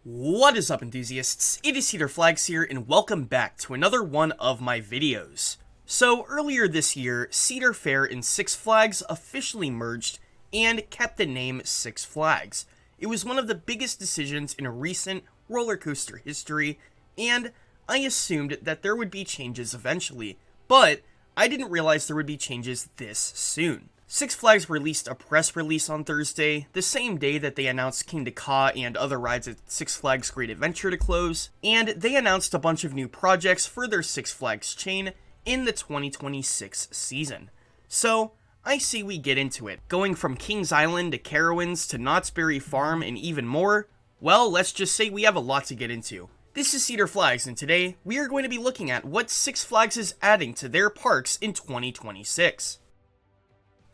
What is up, enthusiasts? It is Cedar Flags here, and welcome back to another one of my videos. So earlier this year, Cedar Fair and Six Flags officially merged and kept the name Six Flags. It was one of the biggest decisions in recent roller coaster history, and I assumed that there would be changes eventually, but I didn't realize there would be changes this soon. Six Flags released a press release on Thursday, the same day that they announced Kingda Ka and other rides at Six Flags Great Adventure to close, and they announced a bunch of new projects for their Six Flags chain in the 2026 season. So, I say we get into it. Going from Kings Island to Carowinds to Knott's Berry Farm and even more, well, let's just say we have a lot to get into. This is Cedar Flags, and today we are going to be looking at what Six Flags is adding to their parks in 2026.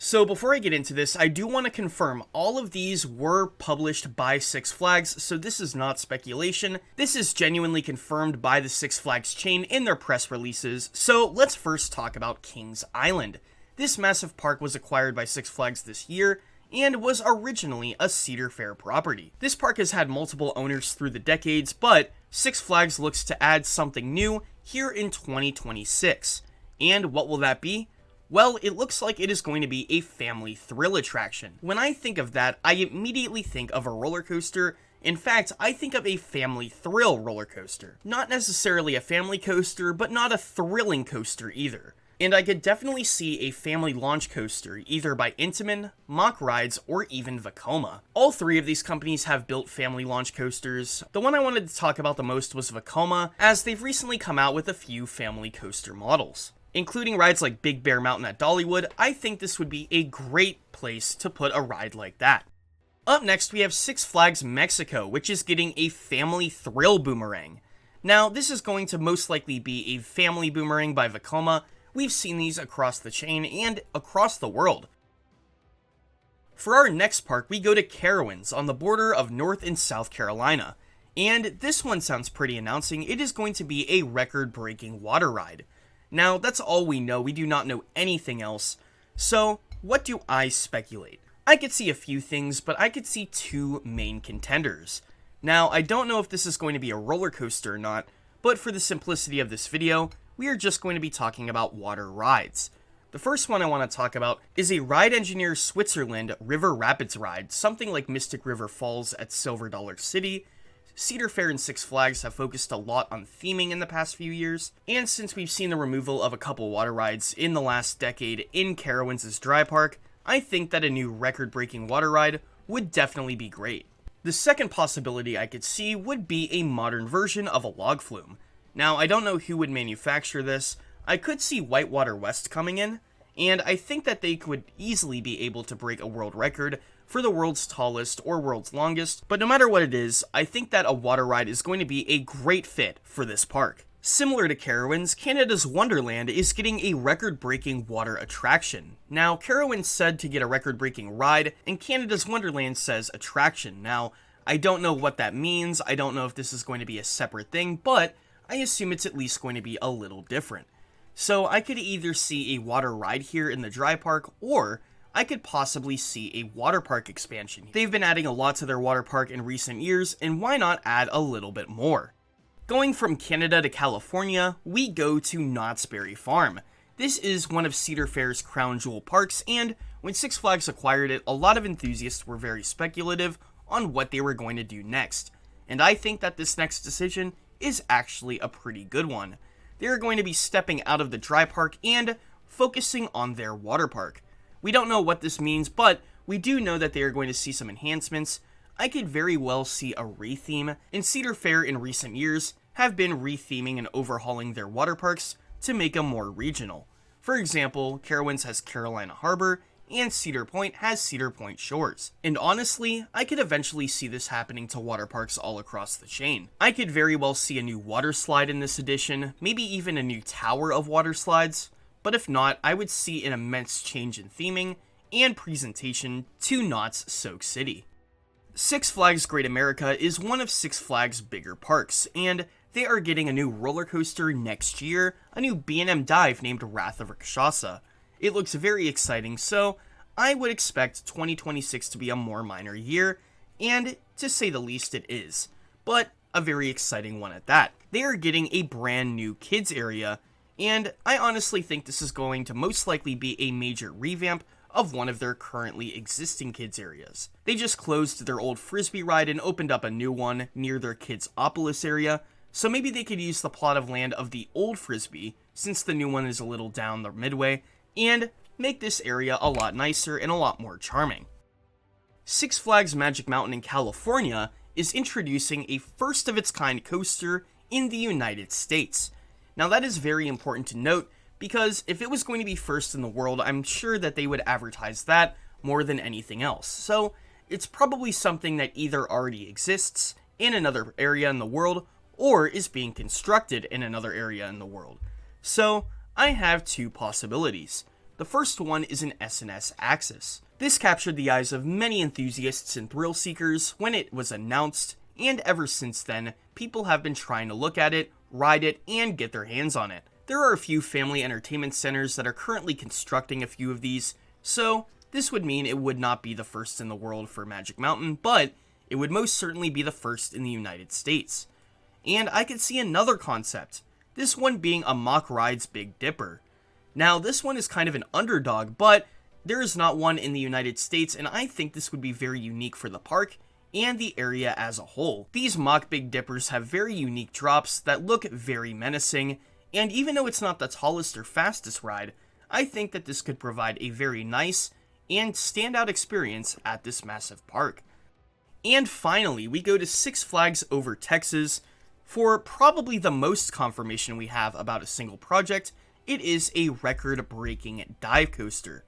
So before I get into this, I do want to confirm all of these were published by Six Flags, so this is not speculation. This is genuinely confirmed by the Six Flags chain in their press releases. So let's first talk about Kings Island. This massive park was acquired by Six Flags this year and was originally a Cedar Fair property. This park has had multiple owners through the decades, but Six Flags looks to add something new here in 2026. And what will that be? Well, it looks like it is going to be a family thrill attraction. When I think of that, I immediately think of a roller coaster. In fact, I think of a family thrill roller coaster. Not necessarily a family coaster, but not a thrilling coaster either. And I could definitely see a family launch coaster, either by Intamin, Mock Rides, or even Vekoma. All three of these companies have built family launch coasters. The one I wanted to talk about the most was Vekoma, as they've recently come out with a few family coaster models. Including rides like Big Bear Mountain at Dollywood, I think this would be a great place to put a ride like that. Up next, we have Six Flags Mexico, which is getting a family thrill boomerang. Now, this is going to most likely be a family boomerang by Vekoma. We've seen these across the chain and across the world. For our next park, we go to Carowinds on the border of North and South Carolina. And this one sounds pretty announcing. It is going to be a record-breaking water ride. Now, that's all we know. We do not know anything else. So, what do I speculate? I could see a few things, but I could see two main contenders. Now, I don't know if this is going to be a roller coaster or not, but for the simplicity of this video, we are just going to be talking about water rides. The first one I want to talk about is a Ride Engineer Switzerland River Rapids ride, something like Mystic River Falls at Silver Dollar City. Cedar Fair and Six Flags have focused a lot on theming in the past few years, and since we've seen the removal of a couple water rides in the last decade in Carowinds' dry park, I think that a new record-breaking water ride would definitely be great. The second possibility I could see would be a modern version of a log flume. Now, I don't know who would manufacture this. I could see Whitewater West coming in, and I think that they could easily be able to break a world record for the world's tallest or world's longest, but no matter what it is, I think that a water ride is going to be a great fit for this park. Similar to Carowinds, Canada's Wonderland is getting a record-breaking water attraction. Now, Carowinds said to get a record-breaking ride, and Canada's Wonderland says attraction. Now, I don't know what that means, I don't know if this is going to be a separate thing, but I assume it's at least going to be a little different. So I could either see a water ride here in the dry park, or I could possibly see a water park expansion. They've been adding a lot to their water park in recent years, and why not add a little bit more? Going from Canada to California, we go to Knott's Berry Farm. This is one of Cedar Fair's crown jewel parks, and when Six Flags acquired it, a lot of enthusiasts were very speculative on what they were going to do next. And I think that this next decision is actually a pretty good one. They are going to be stepping out of the dry park and focusing on their water park. We don't know what this means, but we do know that they are going to see some enhancements. I could very well see a retheme, and Cedar Fair in recent years have been retheming and overhauling their water parks to make them more regional. For example, Carowinds has Carolina Harbor, and Cedar Point has Cedar Point Shores. And honestly, I could eventually see this happening to water parks all across the chain. I could very well see a new water slide in this edition, maybe even a new tower of water slides. But if not, I would see an immense change in theming and presentation to Knott's Soak City. Six Flags Great America is one of Six Flags' bigger parks, and they are getting a new roller coaster next year, a new B&M dive named Wrath of Rakshasa. It looks very exciting, so I would expect 2026 to be a more minor year, and to say the least it is. but a very exciting one at that. They are getting a brand new kids area, and I honestly think this is going to most likely be a major revamp of one of their currently existing kids areas. They just closed their old Frisbee ride and opened up a new one near their Kidsopolis area, so maybe they could use the plot of land of the old Frisbee, since the new one is a little down the midway, and make this area a lot nicer and a lot more charming. Six Flags Magic Mountain in California is introducing a first-of-its-kind coaster in the United States. Now that is very important to note, because if it was going to be first in the world, I'm sure that they would advertise that more than anything else. So it's probably something that either already exists in another area in the world, or is being constructed in another area in the world. So I have two possibilities. The first one is an S&S Axis. This captured the eyes of many enthusiasts and thrill seekers when it was announced, and ever since then, people have been trying to look at it, ride it, and get their hands on it. There are a few family entertainment centers that are currently constructing a few of these, so this would mean it would not be the first in the world for Magic Mountain, but it would most certainly be the first in the United States. And I could see another concept, this one being a Mock Rides Big Dipper. Now, this one is kind of an underdog, but there is not one in the United States, and I think this would be very unique for the park and the area as a whole. These Mock Big Dippers have very unique drops that look very menacing, and even though it's not the tallest or fastest ride, I think that this could provide a very nice and standout experience at this massive park. And finally, we go to Six Flags Over Texas. For probably the most confirmation we have about a single project, it is a record-breaking dive coaster.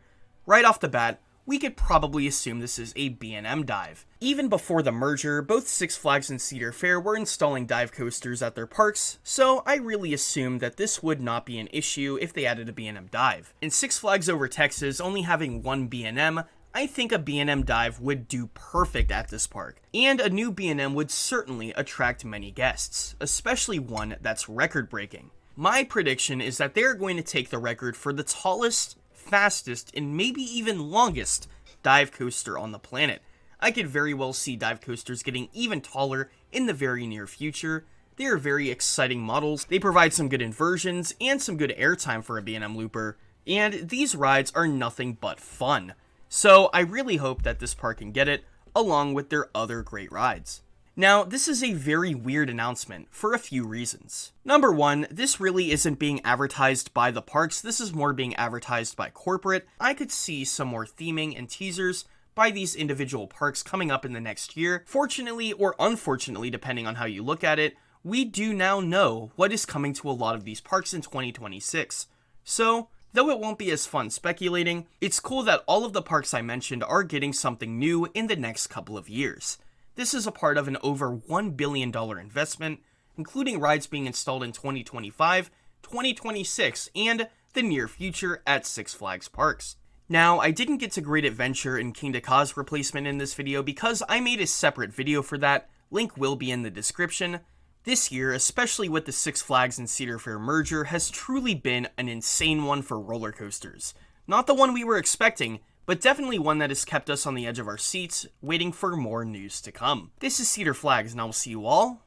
Right off the bat, we could probably assume this is a B&M dive. Even before the merger, both Six Flags and Cedar Fair were installing dive coasters at their parks, so I really assumed that this would not be an issue if they added a B&M dive. And Six Flags Over Texas only having one B&M, I think a B&M dive would do perfect at this park. And a new B&M would certainly attract many guests, especially one that's record-breaking. My prediction is that they're going to take the record for the tallest, fastest, and maybe even longest dive coaster on the planet. I could very well see dive coasters getting even taller in the very near future. They are very exciting models, they provide some good inversions and some good airtime for a B&M looper, and these rides are nothing but fun. So I really hope that this park can get it, along with their other great rides. Now, this is a very weird announcement for a few reasons. Number one, this really isn't being advertised by the parks, this is more being advertised by corporate. I could see some more theming and teasers by these individual parks coming up in the next year. Fortunately or unfortunately, depending on how you look at it, we do now know what is coming to a lot of these parks in 2026. So, though it won't be as fun speculating, it's cool that all of the parks I mentioned are getting something new in the next couple of years. This is a part of an over $1 billion investment, including rides being installed in 2025, 2026, and the near future at Six Flags parks. Now, I didn't get to Great Adventure and Kingda Ka's replacement in this video because I made a separate video for that, link will be in the description. This year, especially with the Six Flags and Cedar Fair merger, has truly been an insane one for roller coasters. Not the one we were expecting, but definitely one that has kept us on the edge of our seats, waiting for more news to come. This is Cedar Flags, and I will see you all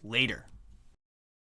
later.